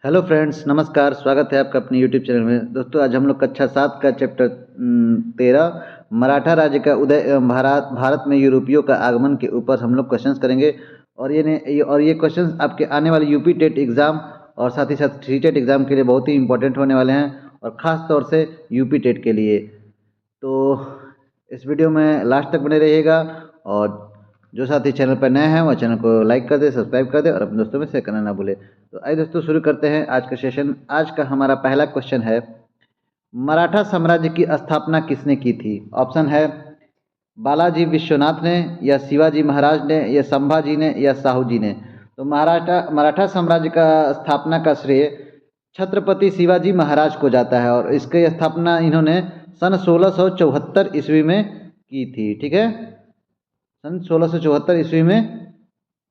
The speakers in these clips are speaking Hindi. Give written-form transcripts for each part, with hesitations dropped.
हेलो फ्रेंड्स, नमस्कार। स्वागत है आपका अपने यूट्यूब चैनल में। दोस्तों, आज हम लोग कक्षा 7 का चैप्टर 13 मराठा राज्य का उदय भारत में यूरोपियों का आगमन के ऊपर हम लोग क्वेश्चंस करेंगे। और ये क्वेश्चंस आपके आने वाले यूपी टेट एग्ज़ाम और साथ ही साथ सी टेट एग्ज़ाम के लिए बहुत ही इंपॉर्टेंट होने वाले हैं, और ख़ास तौर से यूपी टेट के लिए। तो इस वीडियो में लास्ट तक बने रहिएगा, और जो साथी चैनल पर नए हैं वो चैनल को लाइक कर दे, सब्सक्राइब कर दे और अपने दोस्तों में शेयर करना ना भूले। तो आइए दोस्तों, शुरू करते हैं आज का सेशन। आज का हमारा पहला क्वेश्चन है, मराठा साम्राज्य की स्थापना किसने की थी? ऑप्शन है बालाजी विश्वनाथ ने, या शिवाजी महाराज ने, या संभाजी ने, या साहू जी ने। तो मराठा साम्राज्य का स्थापना का श्रेय छत्रपति शिवाजी महाराज को जाता है, और इसकी स्थापना इन्होंने सन 1674 ईस्वी में की थी। ठीक है, सन 1674 ईस्वी में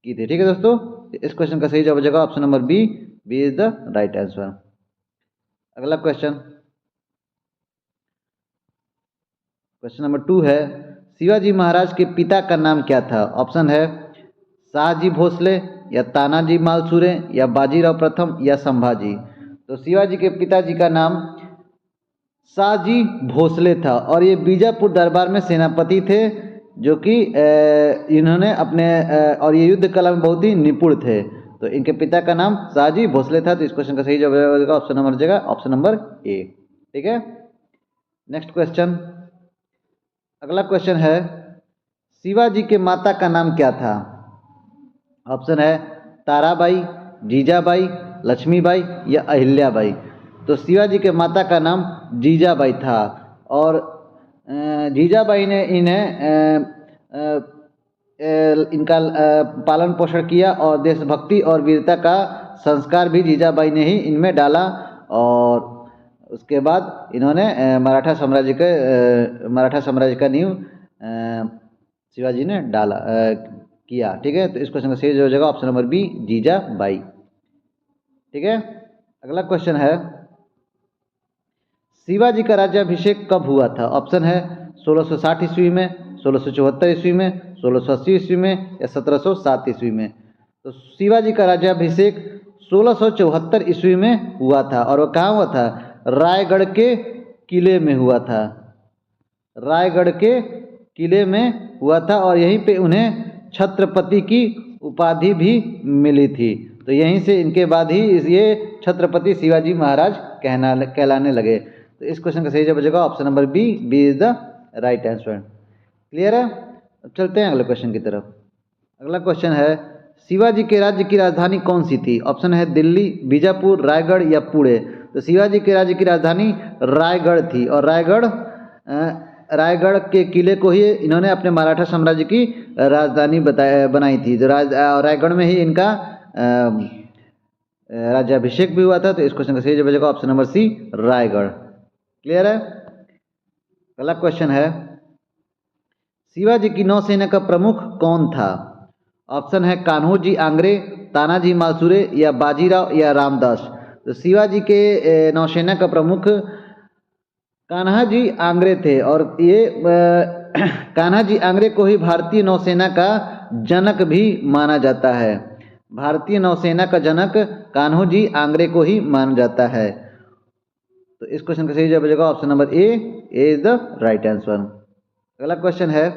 की थी। ठीक है दोस्तों, इस क्वेश्चन का सही जवाब हो जाएगा option number B is the right answer. अगला क्वेश्चन नंबर 2 है, शिवाजी महाराज के पिता का नाम क्या था? ऑप्शन है शाहजी भोसले, या तानाजी मालसुरे, या बाजीराव प्रथम, या संभाजी। तो शिवाजी के पिताजी का नाम शाहजी भोसले था, और ये बीजापुर दरबार में सेनापति थे, जो कि इन्होंने अपने और ये युद्ध कला में बहुत ही निपुण थे। तो इनके पिता का नाम शाहजी भोसले था। तो इस क्वेश्चन का सही जवाब हो जाएगा ऑप्शन नंबर ए। ठीक है, नेक्स्ट क्वेश्चन। अगला क्वेश्चन है, शिवाजी के माता का नाम क्या था? ऑप्शन है ताराबाई, जीजाबाई, लक्ष्मीबाई, या अहिल्याबाई। तो शिवाजी के माता का नाम जीजाबाई था, और जीजाबाई ने इनका पालन पोषण किया, और देशभक्ति और वीरता का संस्कार भी जीजाबाई ने ही इनमें डाला। और उसके बाद इन्होंने मराठा साम्राज्य का नींव शिवाजी ने डाला किया। ठीक है, तो इस क्वेश्चन का सही हो जाएगा ऑप्शन नंबर बी, जीजाबाई। ठीक है, अगला क्वेश्चन है, शिवाजी का राज्याभिषेक कब हुआ था? ऑप्शन है 1660 ईस्वी में, 1674 ईस्वी में, 1680 ईस्वी में, या 1707 ईस्वी में। तो शिवाजी का राज्याभिषेक 1674 ईस्वी में हुआ था, और वो कहाँ हुआ था? रायगढ़ के किले में हुआ था। रायगढ़ के किले में हुआ था, और यहीं पे उन्हें छत्रपति की उपाधि भी मिली थी। तो यहीं से इनके बाद ही ये छत्रपति शिवाजी महाराज कहलाने लगे। तो इस क्वेश्चन का सही जवाब हो जाएगा option number B is the right answer. Clear है? अब चलते हैं अगले क्वेश्चन की तरफ। अगला क्वेश्चन है, शिवाजी के राज्य की राजधानी कौन सी थी? ऑप्शन है दिल्ली, बीजापुर, रायगढ़, या पुणे। तो शिवाजी के राज्य की राजधानी रायगढ़ थी, और रायगढ़ के किले को ही इन्होंने अपने मराठा साम्राज्य की राजधानी बनाई थी। जो रायगढ़ में ही इनका राज्याभिषेक भी हुआ था। तो इस क्वेश्चन का सही जवाब हो जाएगा option number C, Raigad. Clear है? अगला क्वेश्चन है, शिवाजी की नौसेना का प्रमुख कौन था? ऑप्शन है कान्होजी आंग्रे, तानाजी मालसुरे, या बाजीराव, या रामदास। तो शिवाजी के नौसेना का प्रमुख कान्हाजी आंग्रे थे, और ये कान्हाजी आंग्रे को ही भारतीय नौसेना का जनक भी माना जाता है। भारतीय नौसेना का जनक कान्होजी आंग्रे को ही माना जाता है। तो इस क्वेश्चन का सही जवाब हो जाएगा option number A is the right answer. अगला क्वेश्चन है,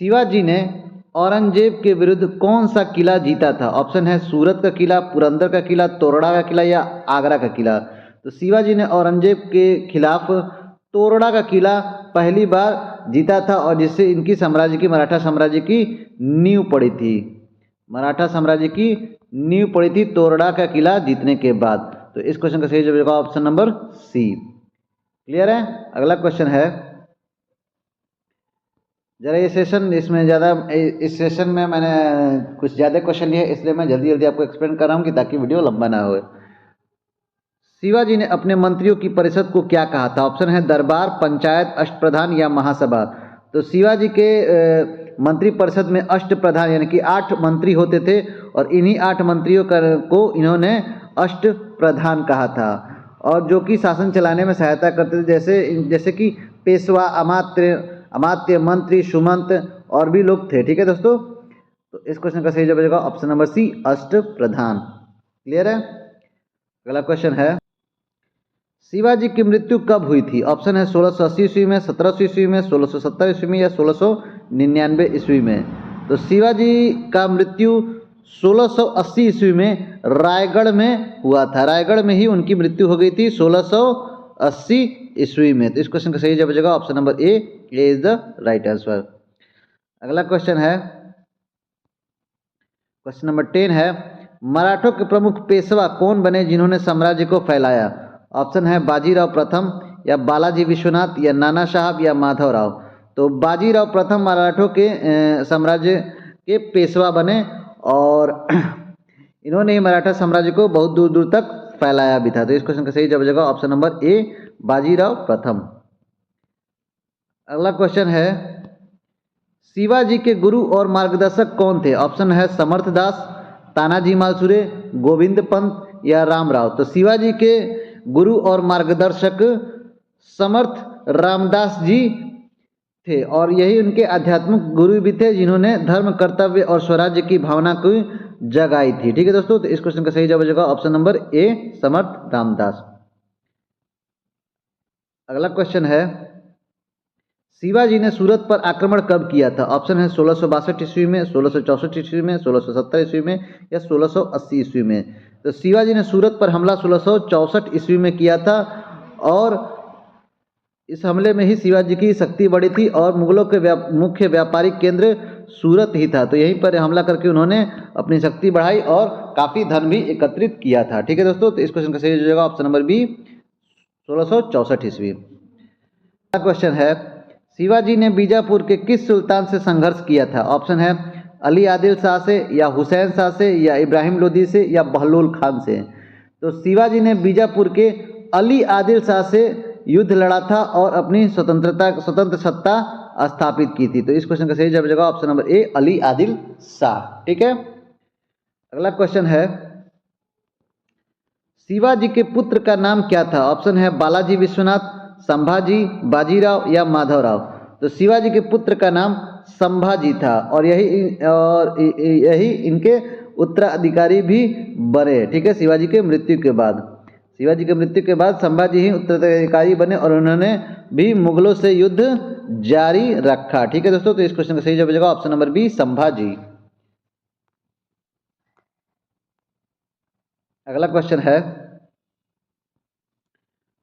शिवाजी ने औरंगजेब के विरुद्ध कौन सा किला जीता था? ऑप्शन है सूरत का किला, पुरंदर का किला, तोरड़ा का किला, या आगरा का किला। तो शिवाजी ने औरंगजेब के खिलाफ तोरड़ा का किला पहली बार जीता था, और जिससे इनकी मराठा साम्राज्य की नींव पड़ी थी। मराठा साम्राज्य की नींव पड़ी थी तोरड़ा का किला जीतने के बाद। तो इस क्वेश्चन का सही जवाब होगा ऑप्शन नंबर सी। क्लियर है? अगला क्वेश्चन है, जरा ये सेशन इस सेशन में मैंने कुछ ज़्यादा क्वेश्चन लिए, इसलिए मैं जल्दी आपको एक्सप्लेन कर रहा हूँ कि ताकि वीडियो लंबा ना हो। शिवाजी ने अपने मंत्रियों की परिषद को क्या कहा था? ऑप्शन है दरबार, पंचायत, अष्टप्रधान, या महासभा। तो शिवाजी के मंत्री परिषद में अष्टप्रधान यानी कि 8 मंत्री होते थे, और इन्हीं 8 मंत्रियों को इन्होंने अष्टप्रधान कहा था, और जो कि शासन चलाने में सहायता करते थे, जैसे कि पेशवा, अमात्य, मंत्री, सुमंत और भी लोग थे। ठीक है दोस्तों, तो इस क्वेश्चन का सही जवाब हो जाएगा ऑप्शन नंबर सी, अष्टप्रधान। क्लियर है। अगला क्वेश्चन है, शिवाजी की मृत्यु कब हुई थी? ऑप्शन है 1680 ईस्वी में, 1700 ईस्वी में, 1670 ईस्वी में या 1699 ईस्वी में। तो शिवाजी का मृत्यु 1680 ईस्वी में रायगढ़ में हुआ था। रायगढ़ में ही उनकी मृत्यु हो गई थी 1680 ईस्वी में। तो इस क्वेश्चन का सही जवाब हो जाएगा option number A is the right answer. अगला क्वेश्चन है, क्वेश्चन नंबर 10 है, मराठों के प्रमुख पेशवा कौन बने जिन्होंने साम्राज्य को फैलाया? ऑप्शन है बाजीराव प्रथम या बालाजी विश्वनाथ या नाना साहब या माधवराव। तो बाजीराव प्रथम मराठों के साम्राज्य के पेशवा बने और इन्होंने ही मराठा साम्राज्य को बहुत दूर दूर तक फैलाया भी था। तो इस क्वेश्चन का सही जवाब हो जाएगा ऑप्शन नंबर ए बाजीराव प्रथम। अगला क्वेश्चन है, शिवाजी के गुरु और मार्गदर्शक कौन थे? ऑप्शन है समर्थ दास, तानाजी मालसुरे, गोविंद पंत या रामराव। तो शिवाजी के गुरु और मार्गदर्शक समर्थ रामदास जी थे और यही उनके आध्यात्मिक गुरु भी थे जिन्होंने धर्म, कर्तव्य और स्वराज्य की भावना को जगाई थी। ठीक है दोस्तों, तो इस क्वेश्चन का सही जवाब हो जाएगा option number A Samarth Ramdas. अगला क्वेश्चन है, शिवाजी ने सूरत पर आक्रमण कब किया था? ऑप्शन है 1662 ईस्वी में, 1664 ईस्वी में, 1670 ईस्वी में या 1680 ईस्वी में। तो शिवाजी ने सूरत पर हमला 1664 ईस्वी में किया था और इस हमले में ही शिवाजी की शक्ति बढ़ी थी और मुगलों के मुख्य व्यापारिक केंद्र सूरत ही था। तो यहीं पर हमला करके उन्होंने अपनी शक्ति बढ़ाई और काफ़ी धन भी एकत्रित किया था। ठीक है दोस्तों, तो इस क्वेश्चन का सही जगह ऑप्शन नंबर बी 1664 ईस्वी। अगला क्वेश्चन है, शिवाजी ने बीजापुर के किस सुल्तान से संघर्ष किया था? ऑप्शन है अली आदिल शाह से या हुसैन शाह से या इब्राहिम लोदी से या बहलोल खान से। तो शिवाजी ने बीजापुर के अली आदिल शाह से युद्ध लड़ा था और अपनी स्वतंत्र सत्ता स्थापित की थी। तो इस क्वेश्चन का सही जवाब होगा option number A Ali Adil Shah. ठीक है। अगला क्वेश्चन है, शिवाजी के पुत्र का नाम क्या था? ऑप्शन है बालाजी विश्वनाथ, संभाजी, बाजीराव या माधवराव। तो शिवाजी के पुत्र का नाम संभाजी था और यही इनके उत्तराधिकारी भी बने। ठीक है, शिवाजी के मृत्यु के बाद संभाजी ही उत्तराधिकारी बने और उन्होंने भी मुगलों से युद्ध जारी रखा। ठीक है दोस्तों, तो इस क्वेश्चन का सही जवाब होगा ऑप्शन नंबर बी संभाजी। अगला क्वेश्चन है,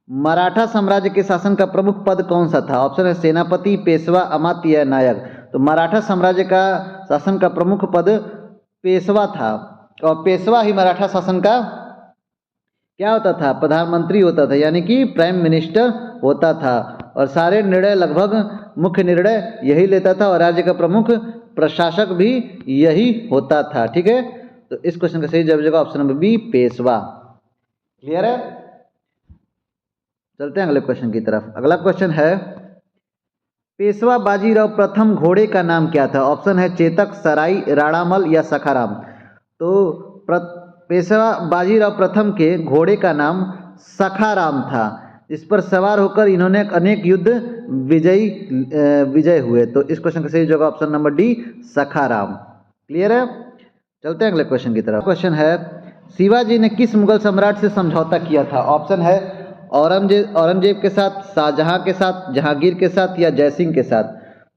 मराठा साम्राज्य के शासन का प्रमुख पद कौन सा था? ऑप्शन है सेनापति, पेशवा, अमात्य या नायक। तो मराठा साम्राज्य का शासन का प्रमुख पद पेशवा था और पेशवा ही मराठा शासन का क्या होता था? प्रधानमंत्री होता था, यानी कि प्राइम मिनिस्टर होता था और सारे निर्णय लगभग मुख्य निर्णय यही लेता था और राज्य का प्रमुख प्रशासक भी यही होता था। ठीक है, तो इस क्वेश्चन का सही जवाब होगा option number B Peshwa. Clear है। चलते हैं अगले क्वेश्चन की तरफ। अगला क्वेश्चन है, पेशवा बाजीराव प्रथम घोड़े का नाम क्या था? ऑप्शन है चेतक, सराई, राणामल या सखाराम। तो पेशवा बाजीराव प्रथम के घोड़े का नाम सखाराम था, इस पर सवार होकर इन्होंने अनेक युद्ध विजय हुए। तो इस क्वेश्चन का सही जवाब option number D Sakharam. Clear है। चलते हैं अगले क्वेश्चन की तरफ। क्वेश्चन है, शिवाजी ने किस मुगल सम्राट से समझौता किया था? ऑप्शन है औरंगजेब के साथ, शाहजहां के साथ, जहांगीर के साथ या जयसिंह के साथ।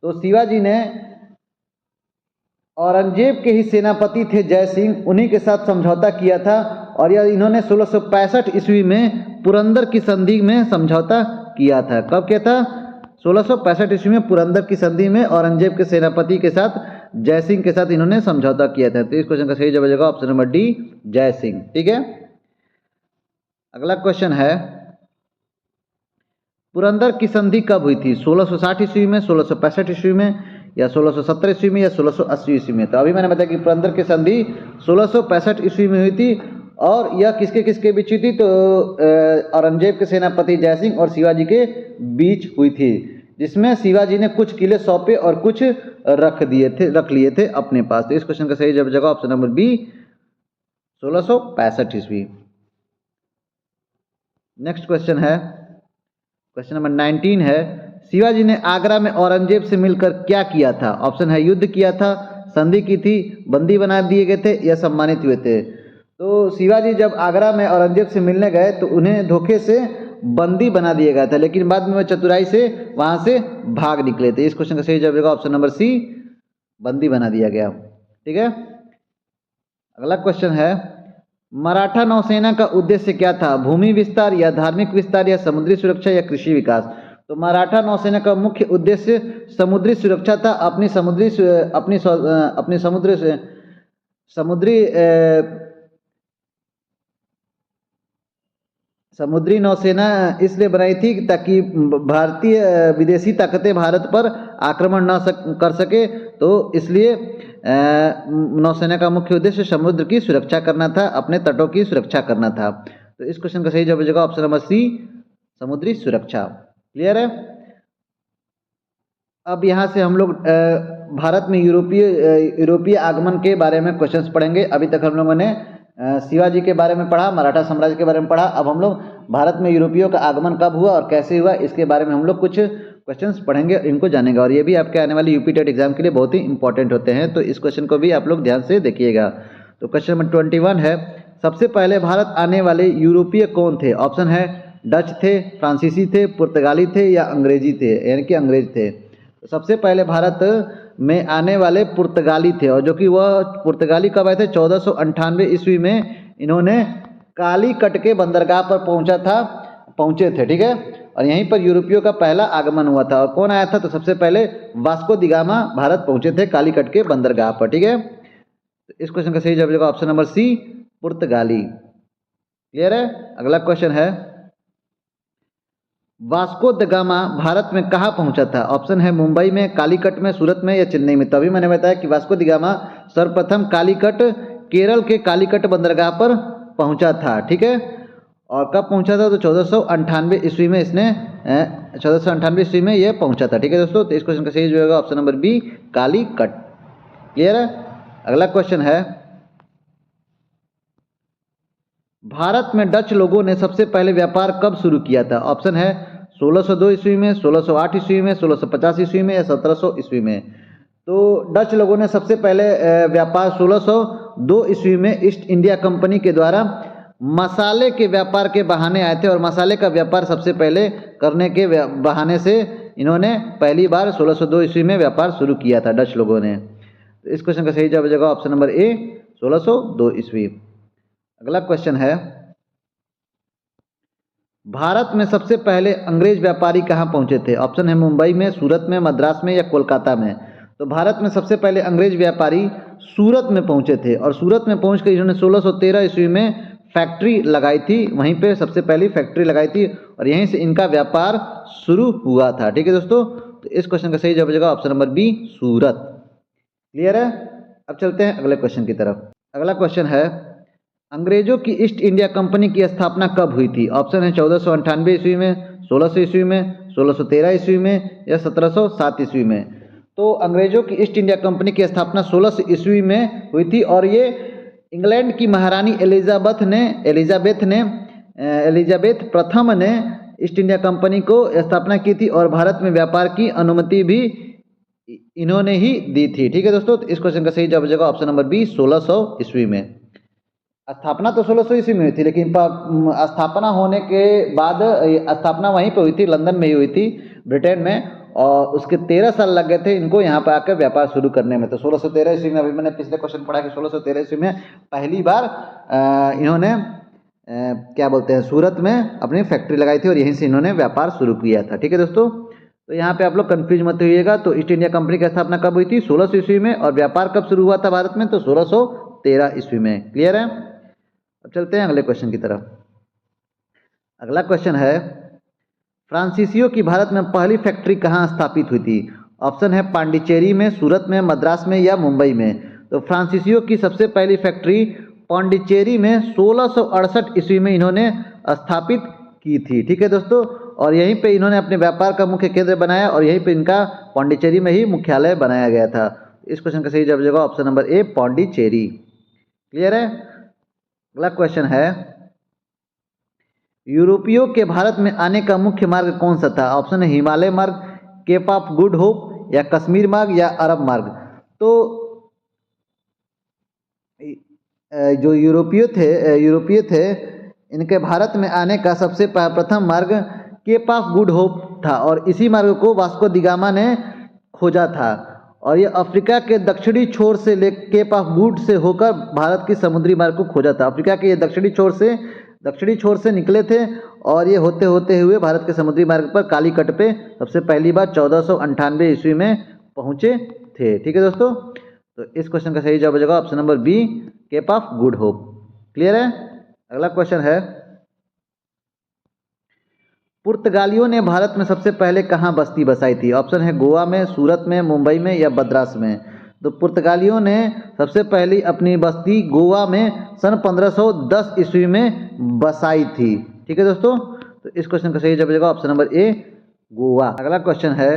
तो शिवाजी ने औरंगजेब के ही सेनापति थे जयसिंह, उन्हीं के साथ समझौता किया था और यह इन्होंने 1665 ईस्वी में पुरंदर की संधि में समझौता किया था। कब किया था? 1665 ईस्वी में पुरंदर की संधि में औरंगजेब के सेनापति के साथ जयसिंह के साथ इन्होंने समझौता किया था। तो इस क्वेश्चन का सही जवाब होगा ऑप्शन नंबर डी जयसिंह। ठीक है। अगला क्वेश्चन है, पुरंदर की संधि कब हुई थी? 1660 ईस्वी में, 1665 ईस्वी में या 1670 ईस्वी में या 1680 ईस्वी में। तो अभी मैंने बताया कि पुरंदर की संधि 1665 ईस्वी में हुई थी और यह किसके किसके बीच हुई थी? तो औरंगजेब के सेनापति जयसिंह और शिवाजी के बीच हुई थी, जिसमें शिवाजी ने कुछ किले सौंपे और कुछ रख लिए थे अपने पास। तो इस क्वेश्चन का सही जवाब जगह ऑप्शन नंबर बी 1665 ईस्वी। नेक्स्ट क्वेश्चन है, क्वेश्चन नंबर 19 है, शिवाजी ने आगरा में औरंगजेब से मिलकर क्या किया था? ऑप्शन है युद्ध किया था, संधि की थी, बंदी बना दिए गए थे या सम्मानित हुए थे। तो शिवाजी जब आगरा में औरंगजेब से मिलने गए तो उन्हें धोखे से बंदी बना दिया गया था, लेकिन बाद में वह चतुराई से वहां से भाग निकले थे। इस क्वेश्चन का सही जवाब होगा ऑप्शन नंबर सी, बंदी बना दिया गया। ठीक है, अगला क्वेश्चन है, मराठा नौसेना का उद्देश्य क्या था? भूमि विस्तार या धार्मिक विस्तार या समुद्री सुरक्षा या कृषि विकास? तो मराठा नौसेना का मुख्य उद्देश्य समुद्री सुरक्षा था। अपनी समुद्री समुद्री नौसेना इसलिए बनाई थी ताकि भारतीय विदेशी ताकतें भारत पर आक्रमण न कर सके, तो इसलिए नौसेना का मुख्य उद्देश्य समुद्र की सुरक्षा करना था, अपने तटों की सुरक्षा करना था। तो इस क्वेश्चन का सही जवाब हो जाएगा ऑप्शन नंबर सी, समुद्री सुरक्षा। क्लियर है। अब यहाँ से हम लोग भारत में यूरोपीय आगमन के बारे में क्वेश्चंस पढ़ेंगे। अभी तक हम लोगों ने शिवाजी के बारे में पढ़ा, मराठा साम्राज्य के बारे में पढ़ा। अब हम लोग भारत में यूरोपियों का आगमन कब हुआ और कैसे हुआ, इसके बारे में हम लोग कुछ क्वेश्चंस पढ़ेंगे, इनको जानेंगे। और ये भी आपके आने वाले यूपी टेट एग्जाम के लिए बहुत ही इंपॉर्टेंट होते हैं, तो इस क्वेश्चन को भी आप लोग ध्यान से देखिएगा। तो क्वेश्चन नंबर 21 है, सबसे पहले भारत आने वाले यूरोपीय कौन थे? ऑप्शन है डच थे, फ्रांसीसी थे, पुर्तगाली थे या अंग्रेजी थे, यानी कि अंग्रेज थे। तो सबसे पहले भारत में आने वाले पुर्तगाली थे, और जो कि वह पुर्तगाली कब आए थे? 1498 ईस्वी में इन्होंने कालीकट के बंदरगाह पर पहुंचे थे। ठीक है, और यहीं पर यूरोपियों का पहला आगमन हुआ था। और कौन आया था? तो सबसे पहले वास्को दी गामा भारत पहुंचे थे कालीकट के बंदरगाह पर। ठीक है, तो इस क्वेश्चन का सही जवाब होगा ऑप्शन नंबर सी, पुर्तगाली। क्लियर है। अगला क्वेश्चन है, वास्को द गामा भारत में कहाँ पहुंचा था? ऑप्शन है मुंबई में, कालीकट में, सूरत में या चेन्नई में। तभी मैंने बताया कि वास्को द गामा सर्वप्रथम कालीकट, केरल के कालीकट बंदरगाह पर पहुंचा था। ठीक है, और कब पहुंचा था? तो 1498 ईस्वी में इसने 1498 ईस्वी में यह पहुंचा था। ठीक है दोस्तों, तो इस क्वेश्चन का सही जवाब होगा option number B, Calicut. Clear है। अगला क्वेश्चन है, भारत में डच लोगों ने सबसे पहले व्यापार कब शुरू किया था? ऑप्शन है 1602 ईस्वी में, 1608 ईस्वी में, 1650 ईस्वी में या 1700 ईस्वी में। तो डच लोगों ने सबसे पहले व्यापार 1602 ईस्वी में ईस्ट इंडिया कंपनी के द्वारा मसाले के व्यापार के बहाने आए थे, और मसाले का व्यापार सबसे पहले करने के बहाने से इन्होंने पहली बार 1602 ईस्वी में व्यापार शुरू किया था डच लोगों ने। तो इस क्वेश्चन का सही जवाब हो जाएगा ऑप्शन नंबर ए, 1602 ईस्वी। अगला क्वेश्चन है, भारत में सबसे पहले अंग्रेज व्यापारी कहाँ पहुंचे थे? ऑप्शन है मुंबई में, सूरत में, मद्रास में या कोलकाता में। तो भारत में सबसे पहले अंग्रेज व्यापारी सूरत में पहुंचे थे, और सूरत में पहुंचकर इन्होंने 1613 ईस्वी में फैक्ट्री लगाई थी। वहीं पे सबसे पहली फैक्ट्री लगाई थी, और यहीं से इनका व्यापार शुरू हुआ था। ठीक है दोस्तों, तो इस क्वेश्चन का सही जवाब हो जाएगा ऑप्शन नंबर बी, सूरत। क्लियर है। अब चलते हैं अगले क्वेश्चन की तरफ। अगला क्वेश्चन है, अंग्रेजों की ईस्ट इंडिया कंपनी की स्थापना कब हुई थी? ऑप्शन है 1498 ईस्वी में, 1600 ईस्वी में, 1613 ईस्वी में या 1707 ईस्वी में। तो अंग्रेजों की ईस्ट इंडिया कंपनी की स्थापना 1600 ईस्वी में हुई थी, और ये इंग्लैंड की महारानी एलिजाबेथ प्रथम ने ईस्ट इंडिया कंपनी को स्थापना की थी, और भारत में व्यापार की अनुमति भी इन्होंने ही दी थी। ठीक है दोस्तों, तो इस क्वेश्चन का सही जवाब हो जाएगा ऑप्शन नंबर बी, 1600 ईस्वी में। स्थापना तो 1600 ईस्वी में हुई थी, लेकिन स्थापना होने के बाद स्थापना वहीं पे हुई थी, लंदन में ही हुई थी, ब्रिटेन में, और उसके 13 साल लग गए थे इनको यहाँ पर आकर व्यापार शुरू करने में। तो 1613 ईस्वी में, अभी मैंने पिछले क्वेश्चन पढ़ा कि 1613 ईस्वी में पहली बार इन्होंने क्या बोलते हैं, सूरत में अपनी फैक्ट्री लगाई थी, और यहीं से इन्होंने व्यापार शुरू किया था। ठीक है दोस्तों, तो यहाँ पे आप लोग कंफ्यूज मत होइएगा। तो ईस्ट इंडिया कंपनी की स्थापना कब हुई थी? 1600 ईस्वी में, और व्यापार कब शुरू हुआ था भारत में? तो 1613 ईस्वी में। क्लियर है। अब चलते हैं अगले क्वेश्चन की तरफ। अगला क्वेश्चन है, फ्रांसीसियों की भारत में पहली फैक्ट्री कहाँ स्थापित हुई थी? ऑप्शन है पांडिचेरी में, सूरत में, मद्रास में या मुंबई में। तो फ्रांसीसियों की सबसे पहली फैक्ट्री पांडिचेरी में 1668 ईस्वी में इन्होंने स्थापित की थी। ठीक है दोस्तों, और यहीं पे इन्होंने अपने व्यापार का मुख्य केंद्र बनाया, और यहीं पे इनका पांडिचेरी में ही मुख्यालय बनाया गया था। इस क्वेश्चन का सही जवाब होगा option number A, Pondicherry. Clear है। अगला क्वेश्चन है, यूरोपियों के भारत में आने का मुख्य मार्ग कौन सा था? ऑप्शन है हिमालय मार्ग, केप ऑफ गुड होप या कश्मीर मार्ग या अरब मार्ग। तो जो यूरोपीय थे, इनके भारत में आने का सबसे प्रथम मार्ग केप ऑफ गुड होप था और इसी मार्ग को वास्को दी गामा ने खोजा था और ये अफ्रीका के दक्षिणी छोर से केप ऑफ गुड से होकर भारत की समुद्री मार्ग को खोजा था। अफ्रीका के ये दक्षिणी छोर से निकले थे और ये होते होते हुए भारत के समुद्री मार्ग पर कालीकट पे सबसे पहली बार 1498 ईस्वी में पहुँचे थे। ठीक है दोस्तों, तो इस क्वेश्चन का सही जवाब हो जाएगा option number B, Cape of Good Hope. Clear है। अगला क्वेश्चन है, पुर्तगालियों ने भारत में सबसे पहले कहाँ बस्ती बसाई थी? ऑप्शन है गोवा में, सूरत में, मुंबई में या मद्रास में। तो पुर्तगालियों ने सबसे पहली अपनी बस्ती गोवा में सन 1510 ईस्वी में बसाई थी। ठीक है दोस्तों, तो इस क्वेश्चन का सही जवाब हो जाएगा ऑप्शन नंबर ए, गोवा। अगला क्वेश्चन है,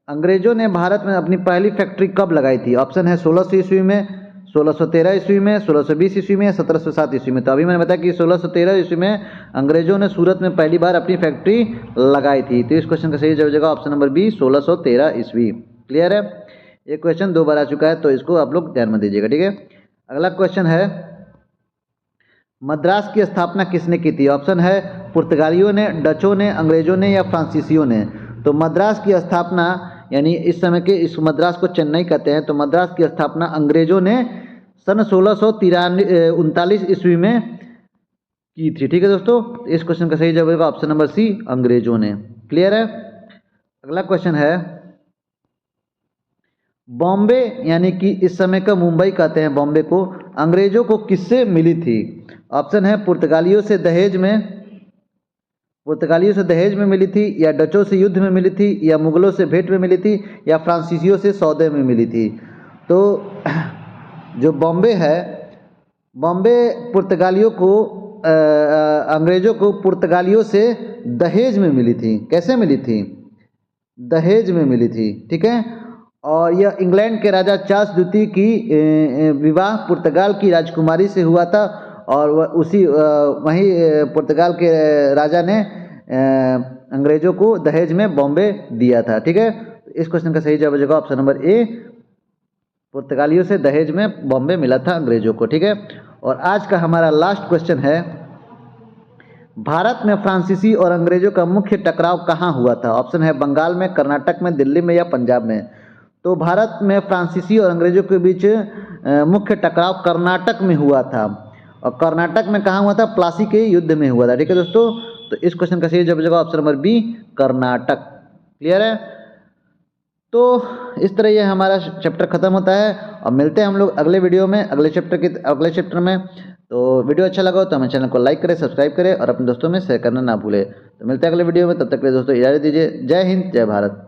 अंग्रेजों ने भारत में अपनी पहली फैक्ट्री कब लगाई थी? ऑप्शन है 1600 ईस्वी में, 1613 ईस्वी में, 1620 ईस्वी में, 1707 ईस्वी में। तो अभी मैंने बताया कि 1613 ईस्वी में अंग्रेजों ने सूरत में पहली बार अपनी फैक्ट्री लगाई थी। तो इस क्वेश्चन का सही जवाब हो जाएगा ऑप्शन नंबर बी, 1613 ईस्वी। क्लियर है। ये क्वेश्चन 2 बार आ चुका है तो इसको आप लोग ध्यान में दीजिएगा। ठीक है। अगला क्वेश्चन है, मद्रास की स्थापना किसने की थी? ऑप्शन है पुर्तगालियों ने, डचों ने, अंग्रेजों ने या फ्रांसीसियों ने। तो मद्रास की स्थापना, यानी इस समय के इस मद्रास को चेन्नई कहते हैं, तो मद्रास की स्थापना अंग्रेजों ने सन 1639 ईस्वी में की थी। ठीक है दोस्तों, इस क्वेश्चन का सही जवाब होगा ऑप्शन नंबर सी, अंग्रेजों ने। क्लियर है। अगला क्वेश्चन है, बॉम्बे यानी कि इस समय का मुंबई कहते हैं बॉम्बे को, अंग्रेजों को किससे मिली थी? ऑप्शन है पुर्तगालियों से दहेज में मिली थी, या डचों से युद्ध में मिली थी, या मुगलों से भेंट में मिली थी, या फ्रांसीसियों से सौदे में मिली थी। तो जो बॉम्बे है, बॉम्बे पुर्तगालियों को अंग्रेजों को पुर्तगालियों से दहेज में मिली थी। कैसे मिली थी? दहेज में मिली थी। ठीक है। और यह इंग्लैंड के राजा चार्ल्स द्वितीय की विवाह पुर्तगाल की राजकुमारी से हुआ था और वहीं पुर्तगाल के राजा ने अंग्रेजों को दहेज में बॉम्बे दिया था। ठीक है। इस क्वेश्चन का सही जवाब हो जाएगा ऑप्शन नंबर ए, पुर्तगालियों से दहेज में बॉम्बे मिला था अंग्रेजों को। ठीक है। और आज का हमारा लास्ट क्वेश्चन है, भारत में फ्रांसीसी और अंग्रेजों का मुख्य टकराव कहाँ हुआ था? ऑप्शन है बंगाल में, कर्नाटक में, दिल्ली में या पंजाब में। तो भारत में फ्रांसीसी और अंग्रेजों के बीच मुख्य टकराव कर्नाटक में हुआ था और कर्नाटक में कहाँ हुआ था? प्लासी के युद्ध में हुआ था। ठीक है दोस्तों, तो इस क्वेश्चन का सही जवाब हो जाएगा option number B, Karnataka. Clear है। तो इस तरह ये हमारा चैप्टर खत्म होता है और मिलते हैं हम लोग अगले वीडियो में, अगले चैप्टर में। तो वीडियो अच्छा लगा हो तो हमें चैनल को लाइक करें, सब्सक्राइब करें और अपने दोस्तों में शेयर करना ना भूलें। तो मिलते हैं अगले वीडियो में, तब तक के लिए दोस्तों इजाज़त दीजिए। जय हिंद, जय भारत।